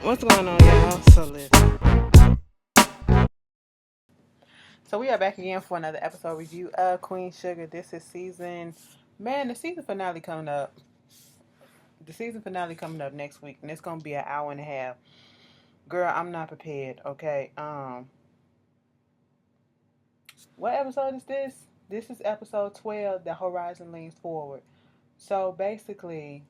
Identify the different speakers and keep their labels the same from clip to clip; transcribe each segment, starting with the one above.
Speaker 1: What's going on, y'all? So listen. So we are back again for another episode review of Queen Sugar. This is the season finale coming up. The season finale coming up next week, and it's gonna be an hour and a half. Girl, I'm not prepared. Okay. What episode is this? This is episode 12. The Horizon Leans Forward. So basically,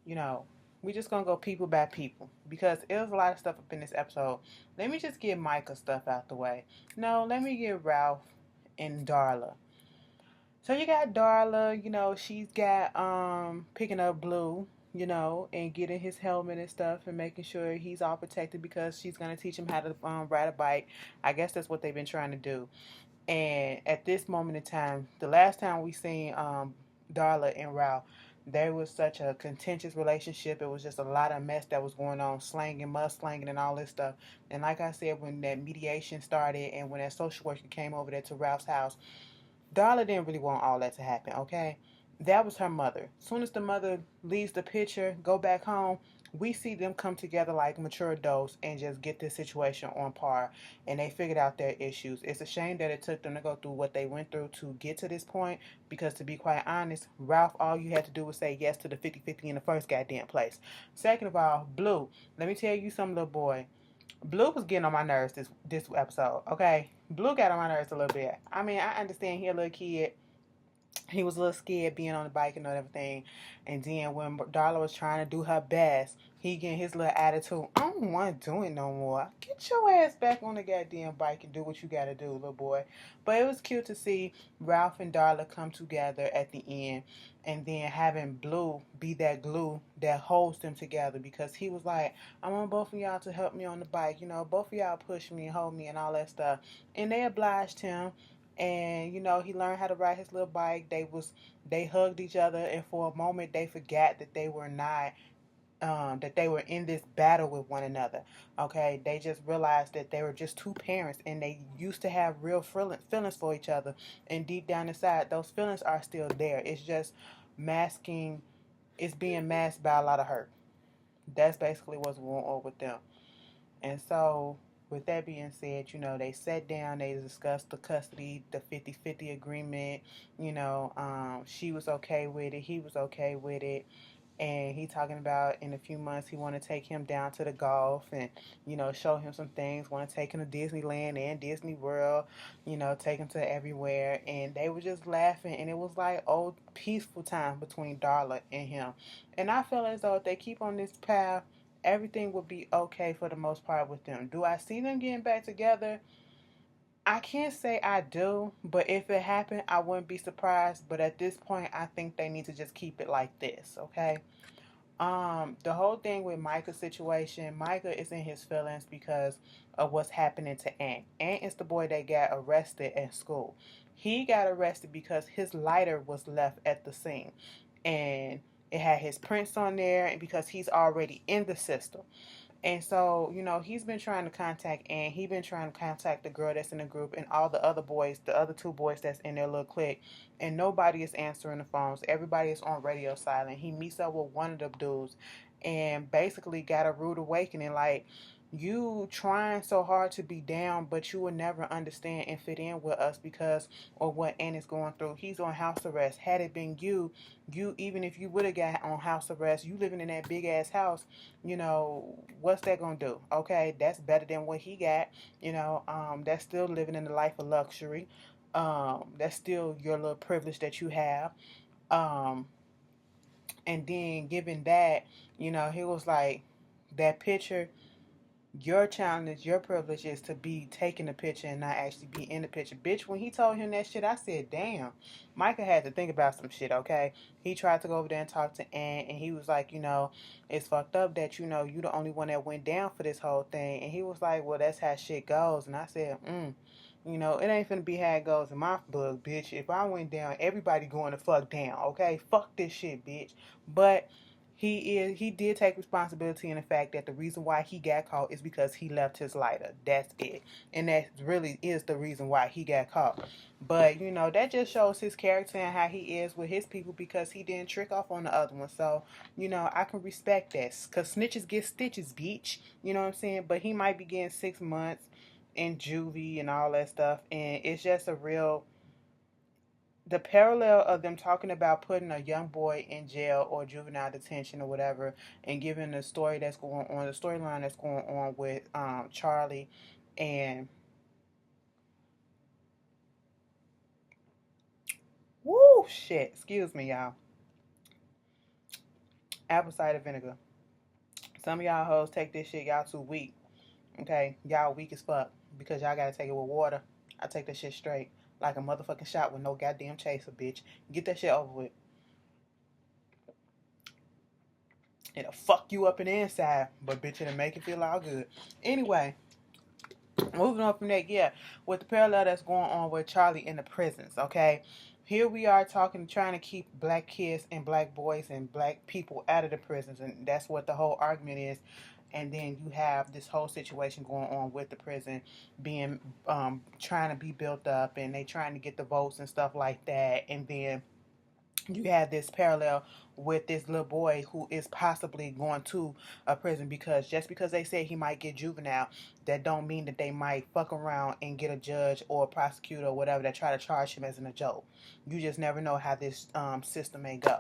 Speaker 1: you know, we just gonna go people by people because there's a lot of stuff up in this episode. Let me just get Micah stuff out the way. No, let me get Ralph and Darla. So you got Darla, she's got picking up Blue, and getting his helmet and stuff and making sure he's all protected because she's gonna teach him how to ride a bike. I guess that's what they've been trying to do. And at this moment in time, the last time we seen Darla and Ralph, there was such a contentious relationship. It was just a lot of mess that was going on, slanging, mudslanging, and all this stuff. And like I said, when that mediation started and when that social worker came over there to Ralph's house, Darla didn't really want all that to happen, okay? That was her mother. As soon as the mother leaves the picture, go back home, we see them come together like mature adults and just get this situation on par. And they figured out their issues. It's a shame that it took them to go through what they went through to get to this point because, to be quite honest, Ralph, all you had to do was say yes to the 50-50 in the first goddamn place. Second of all, Blue, let me tell you something, little boy. Blue was getting on my nerves this episode, okay? Blue got on my nerves a little bit. I mean, I understand he a little kid. He was a little scared being on the bike and everything. And then when Darla was trying to do her best, he getting his little attitude. I don't want to do it no more. Get your ass back on the goddamn bike and do what you got to do, little boy. But it was cute to see Ralph and Darla come together at the end. And then having Blue be that glue that holds them together because he was like, I want both of y'all to help me on the bike. Both of y'all push me and hold me and all that stuff. And they obliged him, and he learned how to ride his little bike. They hugged each other, and for a moment they forgot that they were not that they were in this battle with one another. Okay, they just realized that they were just two parents and they used to have real feelings for each other, and deep down inside those feelings are still there. It's just masking it's being masked by a lot of hurt. That's basically what's going on with them. And so, with that being said, they sat down, they discussed the custody, the 50-50 agreement. She was okay with it, he was okay with it. And he talking about in a few months he want to take him down to the golf and show him some things. Want to take him to Disneyland and Disney World, take him to everywhere. And they were just laughing, and it was like old peaceful time between Darla and him. And I feel as though if they keep on this path, everything will be okay for the most part with them. Do I see them getting back together? I can't say I do, but if it happened, I wouldn't be surprised. But at this point, I think they need to just keep it like this, okay? The whole thing with Micah's situation, Micah is in his feelings because of what's happening to Ant. Ant is the boy that got arrested at school. He got arrested because his lighter was left at the scene, and it had his prints on there, and because he's already in the system. And so, he's been trying to contact Ann. He's been trying to contact the girl that's in the group and all the other boys, the other two boys that's in their little clique. And nobody is answering the phones. Everybody is on radio silent. He meets up with one of the dudes and basically got a rude awakening. Like, you trying so hard to be down, but you will never understand and fit in with us because of what Ann is going through. He's on house arrest. Had it been you, even if you would have got on house arrest, you living in that big ass house, what's that gonna do? Okay, that's better than what he got. That's still living in the life of luxury. That's still your little privilege that you have. Um, and then given that, he was like, that picture, your challenge, your privilege is to be taking the picture and not actually be in the picture. Bitch, when he told him that shit, I said, damn. Micah had to think about some shit, okay? He tried to go over there and talk to Ant, and he was like, it's fucked up that, you the only one that went down for this whole thing. And he was like, well, that's how shit goes. And I said, it ain't finna be how it goes in my book, bitch. If I went down, everybody going to fuck down, okay? Fuck this shit, bitch. But he did take responsibility in the fact that the reason why he got caught is because he left his lighter. That's it. And that really is the reason why he got caught. But that just shows his character and how he is with his people because he didn't trick off on the other one. So, I can respect that. Cause snitches get stitches, bitch. You know what I'm saying? But he might be getting 6 months in juvie and all that stuff. And it's just a real the parallel of them talking about putting a young boy in jail or juvenile detention or whatever, and giving the story that's going on, the storyline that's going on with Charlie and woo shit, excuse me, y'all. Apple cider vinegar. Some of y'all hoes take this shit, y'all too weak. Okay, y'all weak as fuck because y'all gotta take it with water. I take that shit straight like a motherfucking shot with no goddamn chaser, bitch. Get that shit over with. It'll fuck you up in the inside, but bitch, it'll make it feel all good. Anyway, moving on from that, yeah, with the parallel that's going on with Charlie in the prisons, okay? Here we are talking, trying to keep black kids and black boys and black people out of the prisons, and that's what the whole argument is. And then you have this whole situation going on with the prison being trying to be built up, and they trying to get the votes and stuff like that. And then you have this parallel with this little boy who is possibly going to a prison because just because they say he might get juvenile, that don't mean that they might fuck around and get a judge or a prosecutor or whatever that try to charge him as an adult. You just never know how this system may go.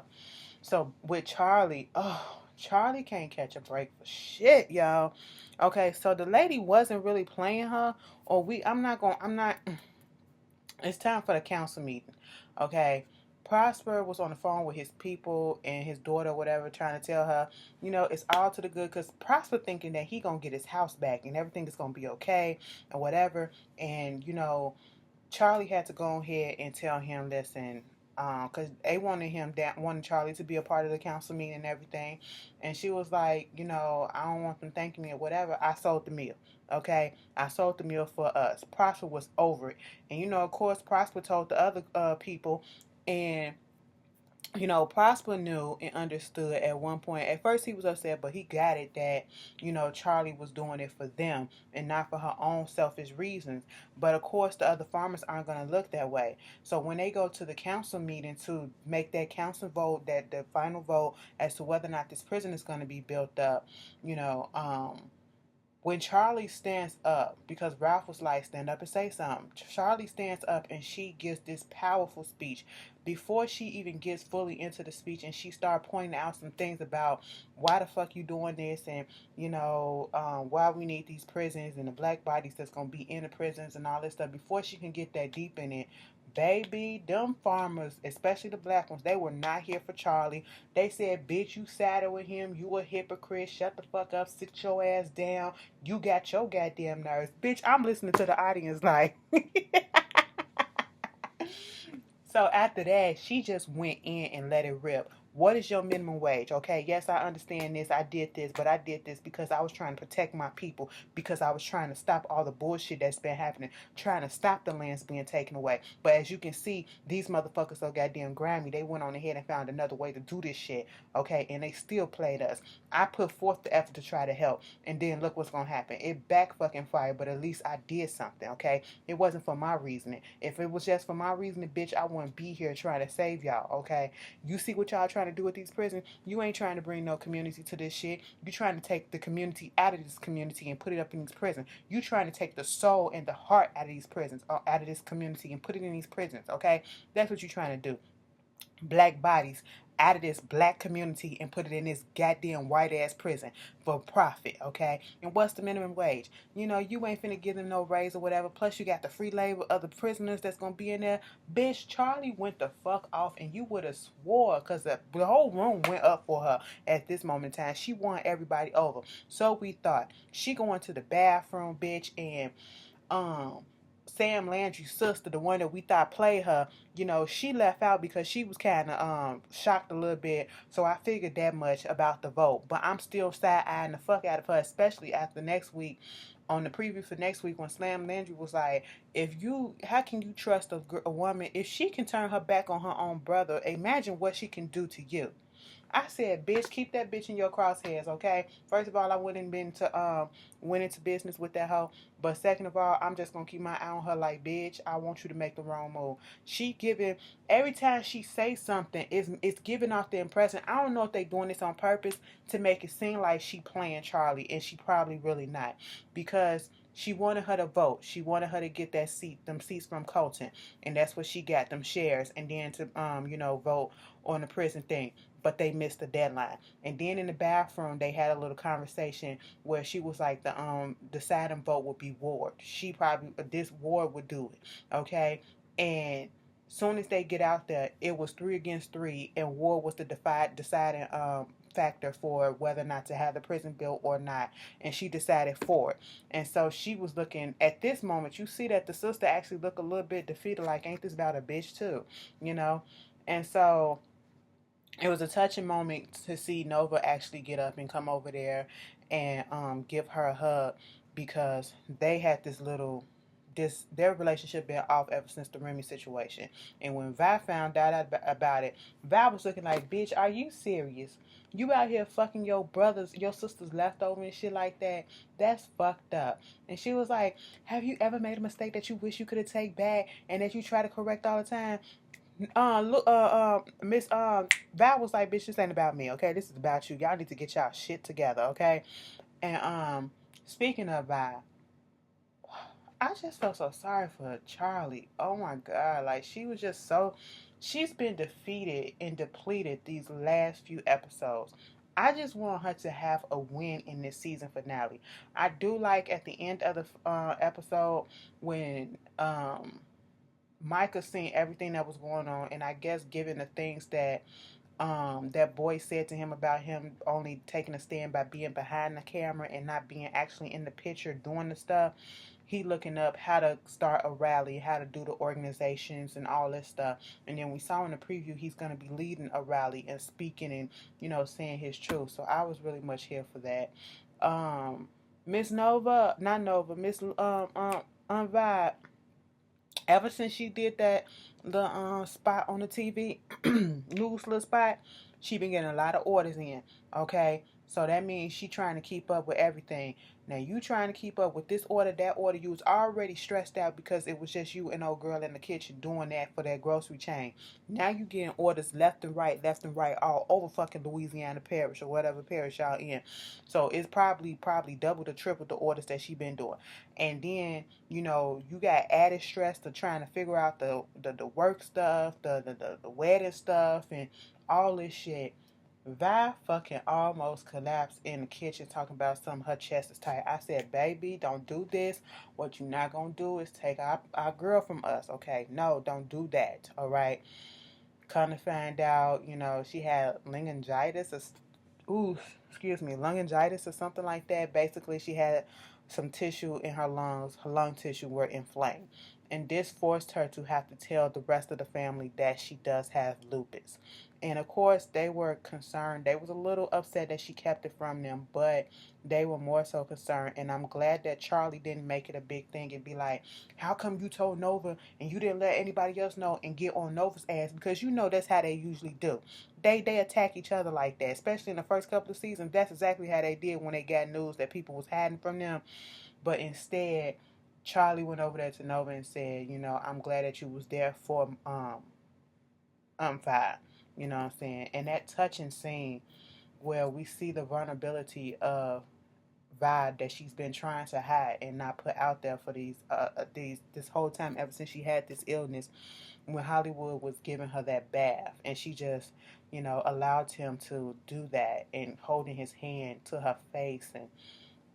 Speaker 1: So with Charlie, oh, Charlie can't catch a break for shit, y'all. Okay, so the lady wasn't really playing her, or I'm not. It's time for the council meeting, okay? Prosper was on the phone with his people and his daughter, whatever, trying to tell her, it's all to the good. Because Prosper thinking that he gonna get his house back and everything is gonna be okay and whatever. And Charlie had to go ahead and tell him, listen, because they wanted Charlie to be a part of the council meeting and everything. And she was like, I don't want them thanking me or whatever. I sold the meal. Okay, I sold the meal for us. Prosper was over it, and of course, Prosper told the other people, and Prosper knew and understood at one point. At first, he was upset, but he got it that, Charlie was doing it for them and not for her own selfish reasons. But of course, the other farmers aren't going to look that way. So when they go to the council meeting to make that council vote, that the final vote as to whether or not this prison is going to be built up, when Charlie stands up, because Ralph was like, stand up and say something. Charlie stands up and she gives this powerful speech. Before she even gets fully into the speech and she starts pointing out some things about why the fuck you doing this and, why we need these prisons and the black bodies that's going to be in the prisons and all this stuff. Before she can get that deep in it, baby, them farmers, especially the black ones, they were not here for Charlie. They said, bitch, you saddle with him. You a hypocrite. Shut the fuck up. Sit your ass down. You got your goddamn nerves. Bitch, I'm listening to the audience like... So after that, she just went in and let it rip. What is your minimum wage? Okay, yes, I understand this. I did this, but I did this because I was trying to protect my people, because I was trying to stop all the bullshit that's been happening, trying to stop the lands being taken away. But as you can see, these motherfuckers are goddamn grimy. They went on ahead and found another way to do this shit, okay, and they still played us. I put forth the effort to try to help, and then look what's gonna happen. It back fucking fired, but at least I did something, okay? It wasn't for my reasoning. If it was just for my reasoning, bitch, I wouldn't be here trying to save y'all, okay? You see what y'all trying to do with these prisons? You ain't trying to bring no community to this shit. You trying to take the community out of this community and put it up in these prisons. You trying to take the soul and the heart out of these prisons, or out of this community and put it in these prisons, okay? That's what you trying to do. Black bodies out of this black community and put it in this goddamn white ass prison for profit, okay? And what's the minimum wage? You ain't finna give them no raise or whatever. Plus, you got the free labor of the prisoners that's gonna be in there. Bitch, Charlie went the fuck off, and you would have swore, because the whole room went up for her at this moment in time. She won everybody over. So we thought. She going to the bathroom, bitch, and Sam Landry's sister, the one that we thought played her, she left out because she was kind of shocked a little bit. So I figured that much about the vote. But I'm still side-eyeing the fuck out of her, especially after next week, on the preview for next week, when Sam Landry was like, how can you trust a woman if she can turn her back on her own brother? Imagine what she can do to you. I said, bitch, keep that bitch in your crosshairs, okay? First of all, I went into business with that hoe. But second of all, I'm just gonna keep my eye on her like, bitch, I want you to make the wrong move. She giving every time she say something, it's giving off the impression. I don't know if they doing this on purpose to make it seem like she playing Charlie, and she probably really not. Because she wanted her to vote. She wanted her to get them seats from Colton, and that's what she got, them shares, and then to vote on the prison thing. But they missed the deadline. And then in the bathroom, they had a little conversation where she was like, the deciding vote would be Ward. She probably this Ward would do it, okay? And soon as they get out there, it was 3 against 3, and Ward was the deciding factor for whether or not to have the prison built or not, and she decided for it. And so she was looking at this moment. You see that the sister actually looked a little bit defeated, like, ain't this about a bitch too, you know? And so it was a touching moment to see Nova actually get up and come over there and give her a hug, because they had their relationship been off ever since the Remy situation. And when Vi found out about it, Vi was looking like, bitch, are you serious? You out here fucking your brothers, your sisters leftover and shit like that? That's fucked up. And she was like, have you ever made a mistake that you wish you could have taken back and that you try to correct all the time? Look, Miss Val was like, bitch, this ain't about me, okay? This is about you. Y'all need to get y'all shit together, okay? And speaking of Val, I just felt so sorry for Charlie. Oh my God, like she's been defeated and depleted these last few episodes. I just want her to have a win in this season finale. I do like at the end of the episode when Micah seen everything that was going on, and I guess given the things that boy said to him about him only taking a stand by being behind the camera and not being actually in the picture doing the stuff, he looking up how to start a rally, how to do the organizations and all this stuff. And then we saw in the preview he's going to be leading a rally and speaking and saying his truth. So I was really much here for that. Miss Nova, not Nova, Miss Vibe, ever since she did the spot on the TV, news little spot, she been getting a lot of orders in. Okay, so that means she trying to keep up with everything. Now you trying to keep up with this order, that order. You was already stressed out because it was just you and old girl in the kitchen doing that for that grocery chain. Now you getting orders left and right, all over fucking Louisiana parish or whatever parish y'all in. So it's probably double to triple the orders that she been doing. And then you got added stress to trying to figure out the work stuff, the wedding stuff, and all this shit. Vi fucking almost collapsed in the kitchen talking about something, her chest is tight. I said, baby, don't do this. What you not gonna do is take our girl from us, okay? No, don't do that, all right? Come to find out, she had laryngitis or something like that. Basically, she had some tissue in her lungs. Her lung tissue were inflamed. And this forced her to have to tell the rest of the family that she does have lupus. And of course, they were concerned. They was a little upset that she kept it from them, but they were more so concerned. And I'm glad that Charlie didn't make it a big thing and be like, how come you told Nova and you didn't let anybody else know, and get on Nova's ass? Because that's how they usually do. They attack each other like that, especially in the first couple of seasons. That's exactly how they did when they got news that people was hiding from them. But instead, Charlie went over there to Nova and said, I'm glad that you was there for Five. You know what I'm saying? And that touching scene where we see the vulnerability of vibe that she's been trying to hide and not put out there for this whole time ever since she had this illness, when Hollywood was giving her that bath and she just allowed him to do that and holding his hand to her face. And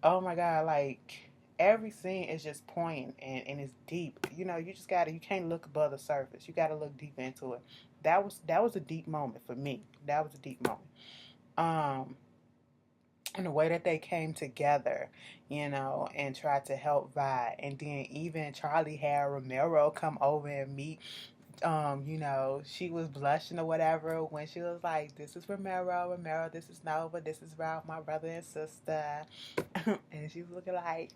Speaker 1: oh my God, like every scene is just poignant and it's deep. You can't look above the surface. You gotta look deep into it. That was a deep moment for me. That was a deep moment. And the way that they came together, and tried to help Vi. And then even Charlie had Romero come over and meet. She was blushing or whatever when she was like, this is Romero, this is Nova, this is Ralph, my brother and sister. And she was looking like,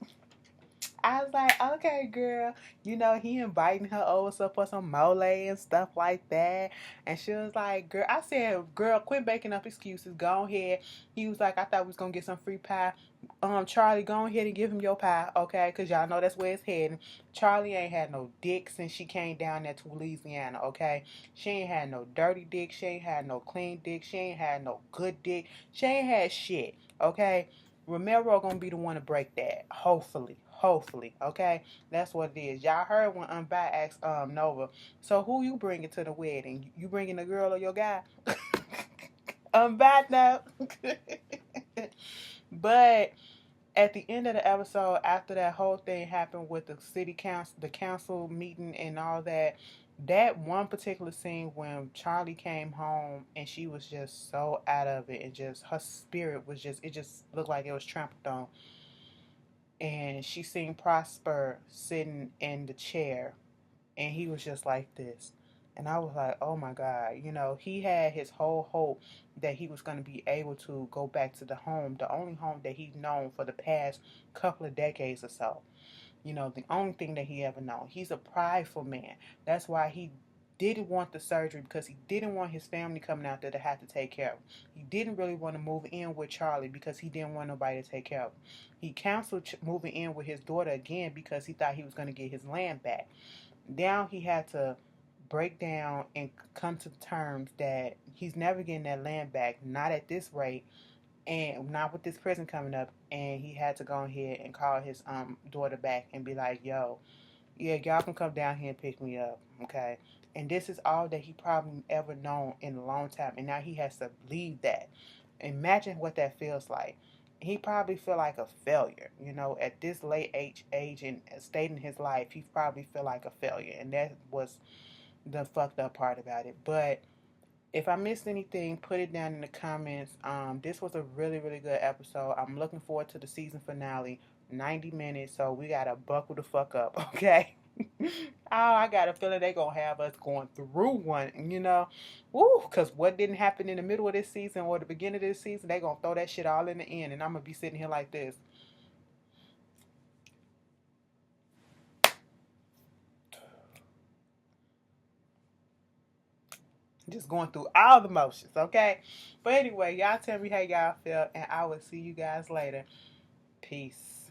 Speaker 1: I was like, okay, girl. You know, he inviting her over for some mole and stuff like that. And she was like, girl, I said, girl, quit making up excuses. Go ahead. He was like, I thought we was going to get some free pie. Charlie, go ahead and give him your pie, okay? Because y'all know that's where it's heading. Charlie ain't had no dick since she came down there to Louisiana, okay? She ain't had no dirty dick. She ain't had no clean dick. She ain't had no good dick. She ain't had shit, okay? Romero gonna be the one to break that. Hopefully, okay? That's what it is. Y'all heard when Unbat asked Nova, so who you bringing to the wedding? You bringing the girl or your guy? Unbat now. But at the end of the episode, after that whole thing happened with the city council, the council meeting and all that, that one particular scene when Charlie came home and she was just so out of it and just her spirit was just, it just looked like it was trampled on. And she seen Prosper sitting in the chair and he was just like this. And I was like, oh my God, you know, he had his whole hope that he was going to be able to go back to the home, the only home that he's known for the past couple of decades or so. You know, the only thing that he ever known. He's a prideful man. That's why he didn't want the surgery, because he didn't want his family coming out there to have to take care of him. He didn't really want to move in with Charlie because he didn't want nobody to take care of him. He canceled moving in with his daughter again because he thought he was going to get his land back. Now he had to break down and come to terms that he's never getting that land back, not at this rate, and not with this prison coming up. And he had to go ahead and call his daughter back and be like, yo, yeah, y'all can come down here and pick me up, okay? And this is all that he probably ever known in a long time, and now he has to leave that. Imagine what that feels like. He probably feel like a failure, you know, at this late age and state in his life. He probably feel like a failure, and that was the fucked up part about it. But if I missed anything, put it down in the comments. This was a really, really good episode. I'm looking forward to the season finale. 90 minutes, so we gotta buckle the fuck up, okay? Oh, I got a feeling they gonna have us going through one, you know? Woo, because what didn't happen in the middle of this season or the beginning of this season, they gonna throw that shit all in the end, and I'm gonna be sitting here like this. Just going through all the motions, okay? But anyway, y'all tell me how y'all felt, and I will see you guys later. Peace.